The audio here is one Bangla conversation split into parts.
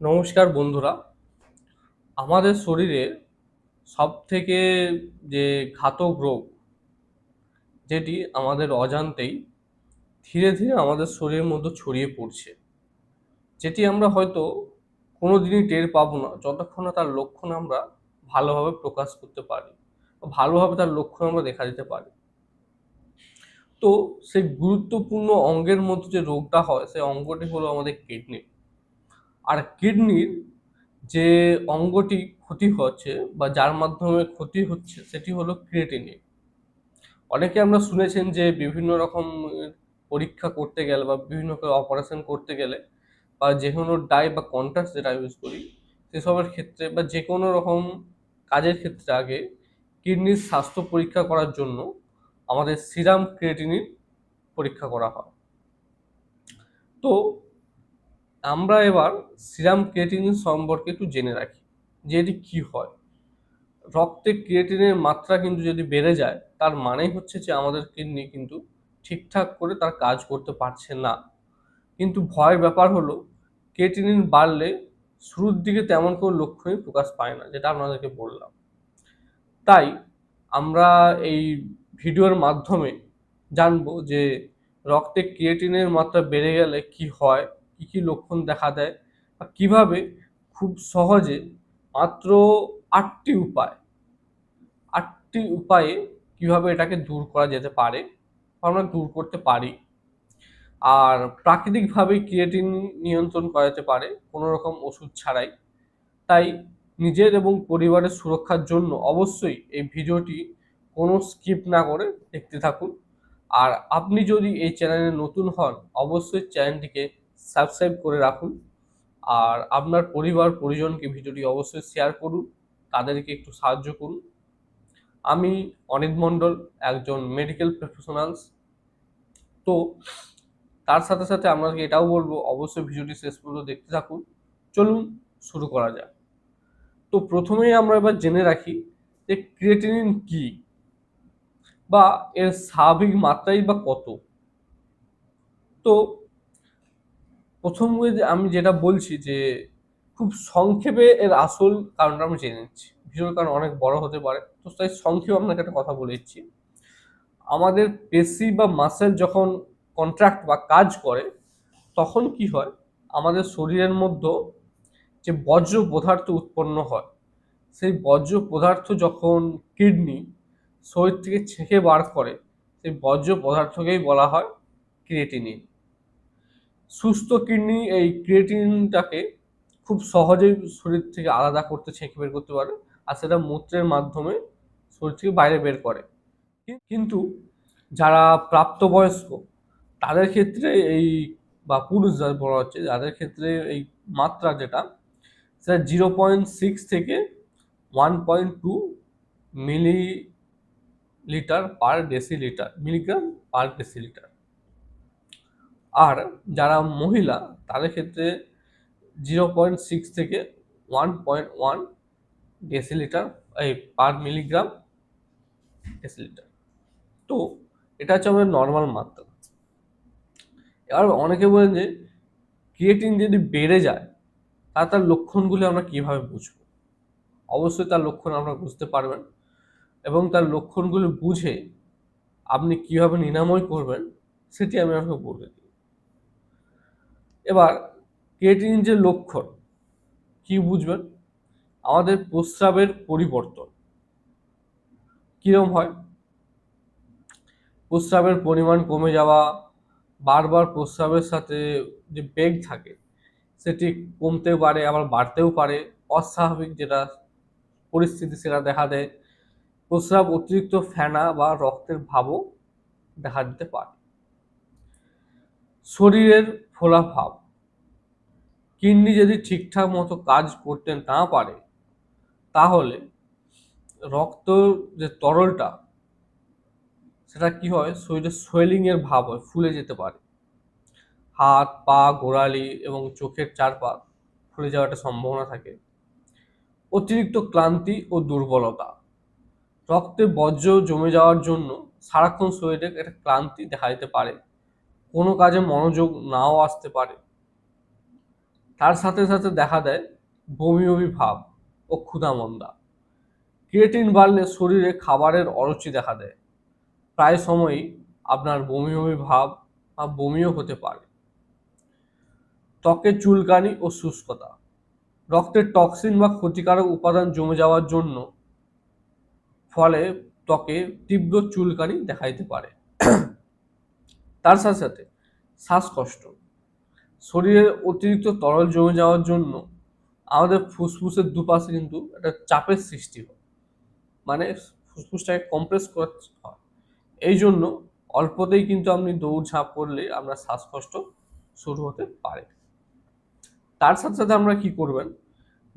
নমস্কার বন্ধুরা। আমাদের শরীরে সবথেকে যে ঘাতক রোগ, যেটি আমাদের অজান্তেই ধীরে ধীরে আমাদের শরীরের মধ্যে ছড়িয়ে পড়ছে, যেটি আমরা হয়তো কোনোদিনই টের পাবো না যতক্ষণ না তার লক্ষণ আমরা ভালোভাবে প্রকাশ করতে পারি বা ভালোভাবে তার লক্ষণ আমরা দেখা দিতে পারি। তো সেই গুরুত্বপূর্ণ অঙ্গের মধ্যে যে রোগটা হয় সেই অঙ্গটি হলো আমাদের কিডনি। আর কিডনির যে অঙ্গটি ক্ষতি হচ্ছে বা যার মাধ্যমে ক্ষতি হচ্ছে সেটি হলো ক্রিয়েটিনিন। অনেকে আমরা শুনেছেন যে বিভিন্ন রকম পরীক্ষা করতে গেলে বা বিভিন্ন অপারেশন করতে গেলে বা যে কোনো ডাই বা কন্ট্রাস্ট যেটা ইউজ করি সেসবের ক্ষেত্রে বা যে কোনো রকম কাজের ক্ষেত্রে আগে কিডনির স্বাস্থ্য পরীক্ষা করার জন্য আমাদের সিরাম ক্রিয়েটিনিন পরীক্ষা করা হয়। তো আমরা এবার সিরাম ক্রিয়েটিনিন সম্পর্কে একটু জেনে রাখি যে এটি কী হয়। রক্তে ক্রিয়েটিনের মাত্রা কিন্তু যদি বেড়ে যায় তার মানেই হচ্ছে যে আমাদের কিডনি কিন্তু ঠিকঠাক করে তার কাজ করতে পারছে না। কিন্তু ভয়ের ব্যাপার হলো ক্রিয়েটিনিন বাড়লে শুরুর দিকে তেমন কোনো লক্ষণই প্রকাশ পায় না, যেটা আপনাদেরকে বললাম। তাই আমরা এই ভিডিওর মাধ্যমে জানবো যে রক্তে ক্রিয়েটিনের মাত্রা বেড়ে গেলে কি হয়, কি কি লক্ষণ দেখা দেয়, বা কিভাবে খুব সহজে মাত্র 8টি উপায় 8টি উপায়ে কিভাবে এটাকে দূর করা যেতে পারে বা আমরা দূর করতে পারি। আর প্রাকৃতিকভাবে ক্রিয়েটিন নিয়ন্ত্রণ করা যেতে পারে কোনো রকম ওষুধ ছাড়াই। তাই নিজের এবং পরিবারের সুরক্ষার জন্য অবশ্যই এই ভিডিওটি কোনো স্কিপ না করে দেখতে থাকুন। আর আপনি যদি এই চ্যানেলে নতুন হন অবশ্যই চ্যানেলটিকে সাবস্ক্রাইব করে রাখুন। আর আপনার পরিবার পরিজনকে ভিডিওটি অবশ্যই শেয়ার করুন, তাদেরকে একটু সাহায্য করুন। আমি অনিত মণ্ডল, একজন মেডিকেল প্রফেশনালস। তো তার সাথে সাথে আপনাকে এটাও বলবো অবশ্যই ভিডিওটি শেষ পর্যন্ত দেখতে থাকুন। চলুন শুরু করা যাক। তো প্রথমেই আমরা এবার জেনে রাখি যে ক্রিয়েটিনিন কি বা এর স্বাভাবিক মাত্রাই বা কত। তো প্রথমে আমি যেটা বলছি যে খুব সংক্ষেপে এর আসল কারণটা আমরা জেনে নিচ্ছি। ভিডিওর কারণ অনেক বড় হতে পারে, তো তাই সংক্ষেপে আপনাকে একটা কথা বলে দিচ্ছি। আমাদের পেশি বা মাসেল যখন কন্ট্রাক্ট বা কাজ করে তখন কি হয়, আমাদের শরীরের মধ্যে যে বজ্র পদার্থ উৎপন্ন হয় সেই বজ্র পদার্থ যখন কিডনি শরীর থেকে ছেঁকে বার করে সেই বজ্র পদার্থকেই বলা হয় ক্রিয়েটিনিন। সুস্থ কিডনি এই ক্রিয়েটিনটাকে খুব সহজেই শরীর থেকে আলাদা করতে ছেঁকে বের করতে পারে, আর সেটা মূত্রের মাধ্যমে শরীর থেকে বাইরে বের করে। কিন্তু যারা প্রাপ্তবয়স্ক তাদের ক্ষেত্রে এই বা পুরুষ যাদের বলা হচ্ছে যাদের ক্ষেত্রে এই মাত্রা যেটা সেটা 0.6 থেকে 1.2 millilitre per decilitre, milligram per decilitre. আর যারা মহিলা তাদের ক্ষেত্রে 0.6 থেকে 1.1 ডেসিলিটার এই পার মিলিগ্রাম ডেসিলিটার। তো এটা হচ্ছে আমাদের নর্মাল মাত্রা। এবার অনেকে বলেন যে ক্রিয়েটিন যদি বেড়ে যায় তার লক্ষণগুলি আমরা কিভাবে বুঝবো। অবশ্যই তার লক্ষণ আমরা বুঝতে পারবেন এবং তার লক্ষণগুলো বুঝে আপনি কিভাবে নিরাময় করবেন সেটি আমি আপনাকে বলে দিই। এবার ক্রিয়েটিন যে লক্ষণ কি বুঝবেন, আমাদের প্রস্রাবের পরিবর্তন কিরকম হয়, প্রস্রাবের পরিমাণ কমে যাওয়া, বারবার প্রস্রাবের সাথে যে বেগ থাকে সেটি কমতেও পারে আবার বাড়তেও পারে, অস্বাভাবিক যেটা পরিস্থিতি সেটা দেখা দেয়, প্রস্রাব অতিরিক্ত ফেনা বা রক্তের ভাবও দেখা দিতে পারে, শরীরের ফোলা ভাব, কিডনি যদি ঠিকঠাক মতো কাজ করতে না পারে তাহলে রক্ত যে তরলটা সেটা কি হয় শরীরে সোয়েলিং এর ভাব হয়, ফুলে যেতে পারে, হাত পা গোড়ালি এবং চোখের চারপাশ ফুলে যাওয়ার একটা সম্ভাবনা থাকে, অতিরিক্ত ক্লান্তি ও দুর্বলতা, রক্তে বজ্র জমে যাওয়ার জন্য সারাক্ষণ শরীরে একটা ক্লান্তি দেখা দিতে পারে, কোনো কাজে মনোযোগ নাও আসতে পারে, তার সাথে সাথে দেখা দেয় বমি বমি ভাব ও ক্ষুধামন্দা। ক্রিয়েটিন বাড়লে শরীরে খাবারের অরুচি দেখা দেয়, প্রায় সময়ই আপনার বমি বমি ভাব বা বমিও হতে পারে। ত্বকে চুলকানি ও শুষ্কতা, রক্তের টক্সিন বা ক্ষতিকারক উপাদান জমে যাওয়ার জন্য ফলে ত্বকে তীব্র চুলকানি দেখা দিতে পারে। তার সাথে সাথে শ্বাসকষ্ট, শরীরের অতিরিক্ত তরল জমে যাওয়ার জন্য আমাদের ফুসফুসের দুপাশে কিন্তু একটা চাপের সৃষ্টি হয়, মানে ফুসফুসটাকে কম্প্রেস করতে হয়। এই জন্য অল্পতেই কিন্তু আপনি দৌড়ঝাঁপ করলে আপনার শ্বাসকষ্ট শুরু হতে পারে। তার সাথে সাথে আমরা কি করবেন,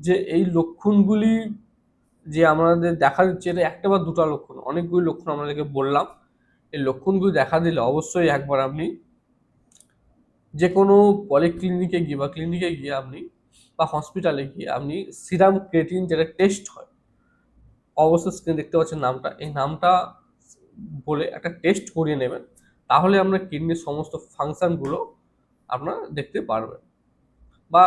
যে এই লক্ষণগুলি যে আমাদের দেখা দিচ্ছে, এটা একটা বা দুটো লক্ষণ, অনেকগুলি লক্ষণ আপনাদেরকে বললাম। এই লক্ষণগুলি দেখা দিলে অবশ্যই একবার আপনি যে কোনো পলিক্লিনিকে গিয়ে বা ক্লিনিকে গিয়ে আপনি বা হসপিটালে গিয়ে আপনি সিরাম ক্রিয়েটিন যেটা টেস্ট হয়, অবশ্যই স্ক্রিনে দেখতে পাচ্ছেন নামটা, এই নামটা বলে একটা টেস্ট করিয়ে নেবেন। তাহলে আমরা কিডনির সমস্ত ফাংশনগুলো আপনারা দেখতে পারবেন। বা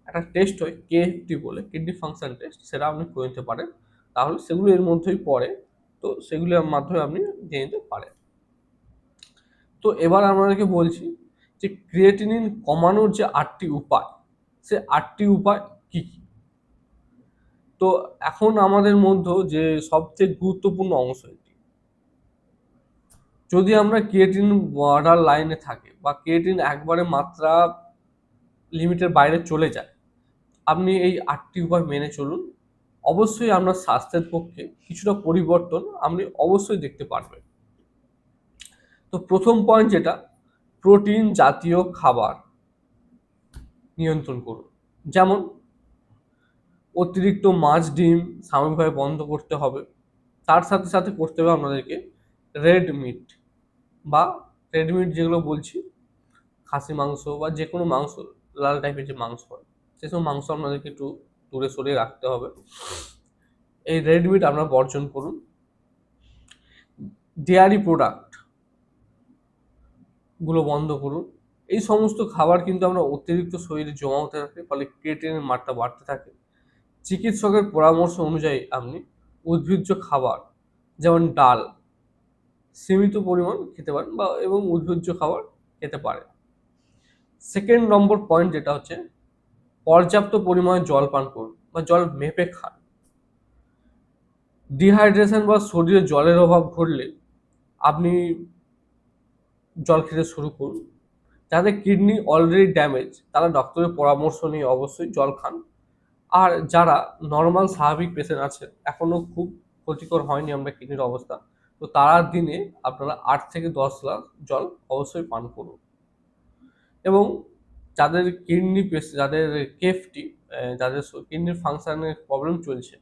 একটা টেস্ট হয় কেএফটি বলে, কিডনি ফাংশন টেস্ট, সেটা আপনি করে নিতে পারেন। তাহলে সেগুলো এর মধ্যেই পড়ে, তো সেগুলোর মাধ্যমে আপনি জেনে নিতে পারেন। তো এবার আপনাদেরকে বলছি যে ক্রিয়েটিনিন কমানোর যে 8টি উপায়, সে 8টি উপায় কি কি। তো এখন আমাদের মধ্যে যে সবচেয়ে গুরুত্বপূর্ণ অংশ এটি, যদি আমরা ক্রিয়েটিন বর্ডার লাইনে থাকে বা ক্রিয়েটিন একবারে মাত্রা লিমিটের বাইরে চলে যায়, আপনি এই 8টি উপায় মেনে চলুন, অবশ্যই আপনার স্বাস্থ্যের পক্ষে কিছুটা পরিবর্তন আপনি অবশ্যই দেখতে পারবেন। তো প্রথম পয়েন্ট যেটা, প্রোটিন জাতীয় খাবার নিয়ন্ত্রণ করুন। যেমন অতিরিক্ত মাছ ডিম সাময়িকভাবে বন্ধ করতে হবে। তার সাথে সাথে করতে হবে আপনাদেরকে রেড মিট বা রেড মিট যেগুলো বলছি, খাসি মাংস বা যে কোনো মাংস, লাল টাইপের যে মাংস হয়, সেসব মাংস আপনাদেরকে একটু দূরে সরিয়ে রাখতে হবে। এই রেড মিট আপনারা বর্জন করুন। ডেয়ারি প্রোডাক্ট গুলো বন্ধ করুন। এই সমস্ত খাবার কিন্তু আমরা অতিরিক্ত শরীরে জমা হতে থাকে, ফলে ক্রিয়েটিনের মাত্রা বাড়তে থাকে। চিকিৎসকের পরামর্শ অনুযায়ী আপনি উদ্ভিজ্জ খাবার যেমন ডাল সীমিত পরিমাণ খেতে পারেন বা এবং উদ্ভিজ্জ খাবার খেতে পারেন। সেকেন্ড নম্বর পয়েন্ট যেটা হচ্ছে, পর্যাপ্ত পরিমাণে জল পান করুন বা জল মেপে খান। ডিহাইড্রেশন বা শরীরে জলের অভাব ঘটলে আপনি জল খেতে শুরু করুন। যাদের কিডনি অলরেডি ড্যামেজ, তারা ডক্টরের পরামর্শ নিয়ে অবশ্যই জল খান। আর যারা নর্মাল স্বাভাবিক পেশেন্ট আছে, এখনো খুব ক্ষতিকর হয়নি আমরা কিডনির অবস্থা, তো তারা দিনে আপনারা 8 থেকে 10 গ্লাস জল অবশ্যই পান করুন। এবং যাদের কিডনি যাদের কেএফটি, যাদের কিডনির ফাংশনের প্রবলেম চলছে,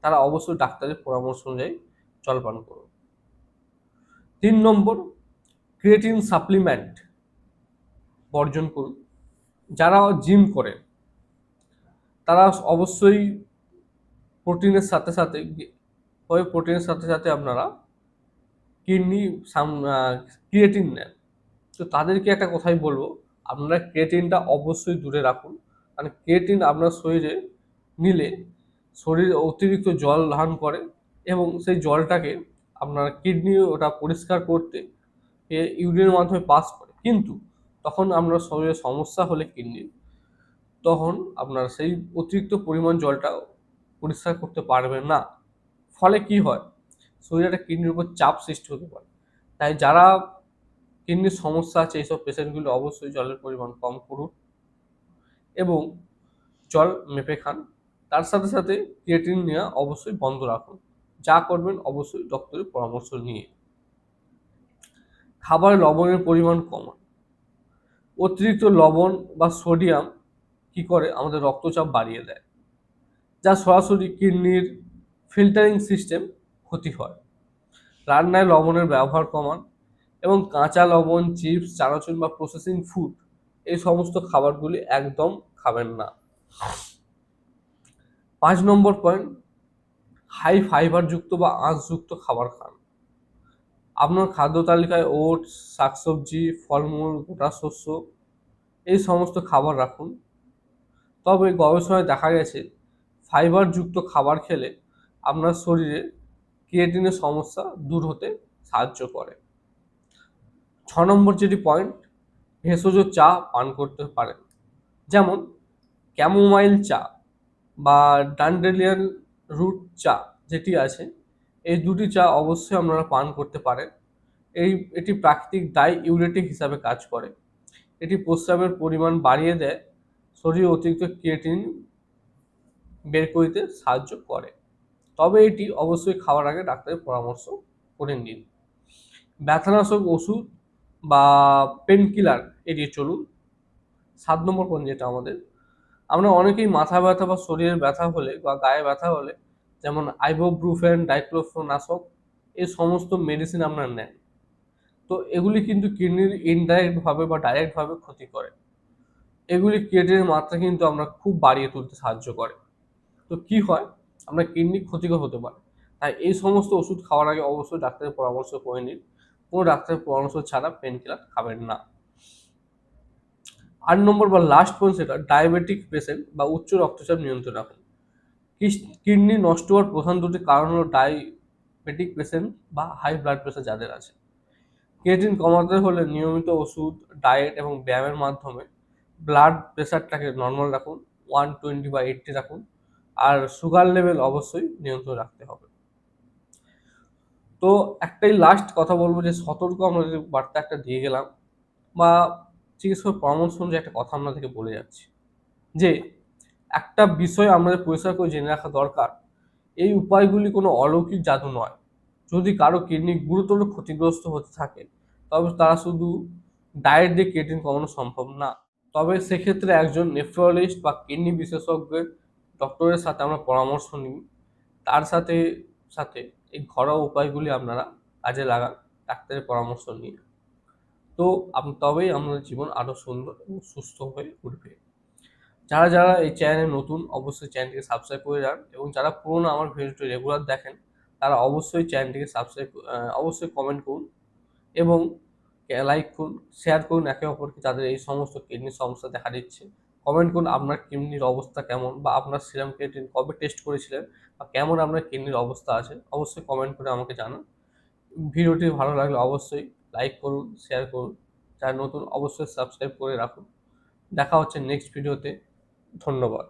তারা অবশ্যই ডাক্তারের পরামর্শ অনুযায়ী জল পান করুন। 3 নম্বর, ক্রিয়েটিন সাপ্লিমেন্ট বর্জন করুন। যারা জিম করে তারা অবশ্যই প্রোটিনের সাথে সাথে প্রোটিনের সাথে সাথে আপনারা কিডনি ক্রিয়েটিন নেন। তো তাদেরকে একটা কথাই বলবো, আপনারা ক্রিয়েটিনটা অবশ্যই দূরে রাখুন। কারণ ক্রিয়েটিন আপনার শরীরে নিলে শরীরে অতিরিক্ত জল ধারণ করে এবং সেই জলটাকে আপনার কিডনি ওটা পরিষ্কার করতে ইউরিনের মাধ্যমে পাস করে, কিন্তু তখন আপনার শরীরে সমস্যা হলে কিডনির, তখন আপনার সেই অতিরিক্ত পরিমাণ জলটা পরিষ্কার করতে পারবেন না। ফলে কি হয়, শরীরে একটা কিডনির উপর চাপ সৃষ্টি হতে পারে। তাই যারা কিডনির সমস্যা আছে, এইসব পেশেন্টগুলো অবশ্যই জলের পরিমাণ কম করুন এবং জল মেপে খান। তার সাথে সাথে ক্রিয়েটিন নেওয়া অবশ্যই বন্ধ রাখুন। যা করবেন অবশ্যই ডক্টরের পরামর্শ নিয়ে। খাবারে লবণের পরিমাণ কমান। অতিরিক্ত লবণ বা সোডিয়াম কি করে, আমাদের রক্তচাপ বাড়িয়ে দেয়, যা সরাসরি কিডনির ফিল্টারিং সিস্টেম ক্ষতি হয়। রান্নায় লবণের ব্যবহার কমান এবং কাঁচা লবণ, চিপস, চানাচুর বা প্রসেসিং ফুড, এই সমস্ত খাবারগুলি একদম খাবেন না। 5 নম্বর পয়েন্ট, হাই ফাইবারযুক্ত বা আঁশযুক্ত খাবার খান। আপনার খাদ্য তালিকায় ওটস, শাকসবজি, ফলমূল, গোটা শস্য, এই সমস্ত খাবার রাখুন। তবে গবেষণায় দেখা গেছে ফাইবারযুক্ত খাবার খেলে আপনার শরীরে ক্রিয়েটিনের সমস্যা দূর হতে সাহায্য করে। 6 নম্বর যেটি পয়েন্ট, ভেষজ চা পান করতে পারেন, যেমন ক্যামোমাইল চা বা ডান্ডেলিয়ান রুট চা যেটি আছে, এই দুটি চা অবশ্যই আপনারা পান করতে পারেন। এটি প্রাকৃতিক ডাইইউরেটিক হিসাবে কাজ করে। এটি প্রস্রাবের পরিমাণ বাড়িয়ে দেয়, শরীরে অতিরিক্ত ক্রিয়েটিন বের করতে সাহায্য করে। তবে এটি অবশ্যই খাওয়ার আগে ডাক্তারের পরামর্শ করে নিন। ব্যথানাশক ওষুধ বা পেনকিলার এড়িয়ে চলুন। 7 নম্বর পয়েন্ট যেটা আমাদের, আমরা অনেকেই মাথা ব্যথা বা শরীরের ব্যথা হলে বা গায়ে ব্যথা হলে, যেমন আইবোপ্রুফেন, ডাইক্লোফেনাক, এই সমস্ত মেডিসিন আপনারা নেন। তো এগুলি কিন্তু কিডনির ইনডাইরেক্ট ভাবে বা ডাইরেক্ট ভাবে ক্ষতি করে। এগুলি ক্রিয়েটিনের মাত্রা কিন্তু আমরা খুব বাড়িয়ে তুলতে সাহায্য করে। তো কি হয়, আমরা কিডনি ক্ষতিকর হতে পারে। তাই এই সমস্ত ওষুধ খাওয়ার আগে অবশ্যই ডাক্তারের পরামর্শ করে নিন। কোনো ডাক্তারের পরামর্শ ছাড়া পেন কিলার খাবেন না। 8 নম্বর বা লাস্ট পয়েন্ট, সেটা ডায়াবেটিক পেশেন্ট বা উচ্চ রক্তচাপ নিয়ন্ত্রণ রাখুন। কিডনি নষ্ট হওয়ার প্রধান দুটি কারণ হলো ডায়াবেটিক পেশেন্ট বা হাই ব্লাড প্রেশার যাদের আছে। ক্রিয়েটিন কমাতে হলে নিয়মিত ওষুধ, ডায়েট এবং ব্যায়ামের মাধ্যমে ব্লাড প্রেশারটাকে নর্মাল রাখুন, 120/80 রাখুন। আর সুগার লেভেল অবশ্যই নিয়ন্ত্রণ রাখতে হবে। তো একটাই লাস্ট কথা বলবো, যে সতর্ক আমরা যে বার্তা একটা দিয়ে গেলাম, বা চিকিৎসক পরামর্শ অনুযায়ী একটা কথা আপনাদেরকে বলে যাচ্ছি, যে একটা বিষয় আমাদের পরিষ্কার করে জেনে রাখা দরকার, এই উপায়গুলি কোনো অলৌকিক জাদু নয়। যদি কারো কিডনি গুরুতর ক্ষতিগ্রস্ত হতে থাকে, তবে তারা শুধু ডায়েট দিয়ে ক্রিয়েটিন কমানো সম্ভব না। তবে সেক্ষেত্রে একজন নেফ্রোলজিস্ট বা কিডনি বিশেষজ্ঞের ডক্টরের সাথে আমরা পরামর্শ নিই। তার সাথে সাথে এই ঘরোয়া উপায়গুলি আপনারা কাজে লাগান, ডাক্তারের পরামর্শ নিয়ে। তো তবেই আমাদের জীবন আরও সুন্দর এবং সুস্থ হয়ে উঠবে। যারা যারা এই চ্যানেলে নতুন, অবশ্যই চ্যানেলটিকে সাবস্ক্রাইব করে যান, এবং যারা পুরনো আমার ভিডিওটি রেগুলার দেখেন, তারা অবশ্যই চ্যানেলটিকে সাবস্ক্রাইব, অবশ্যই কমেন্ট করুন এবং লাইক করুন, শেয়ার করুন একে অপরকে, যাদের এই সমস্ত কিডনির সমস্যা দেখা দিচ্ছে। কমেন্ট করুন আপনার কিডনির অবস্থা কেমন, বা আপনার সিরাম ক্রিয়েটিন কবে টেস্ট করেছিলেন, বা কেমন আপনার কিডনির অবস্থা আছে, অবশ্যই কমেন্ট করে আমাকে জানান। ভিডিওটি ভালো লাগলে অবশ্যই লাইক করুন, শেয়ার করুন। যারা নতুন অবশ্যই সাবস্ক্রাইব করে রাখুন। দেখা হচ্ছে নেক্সট ভিডিওতে। ধন্যবাদ।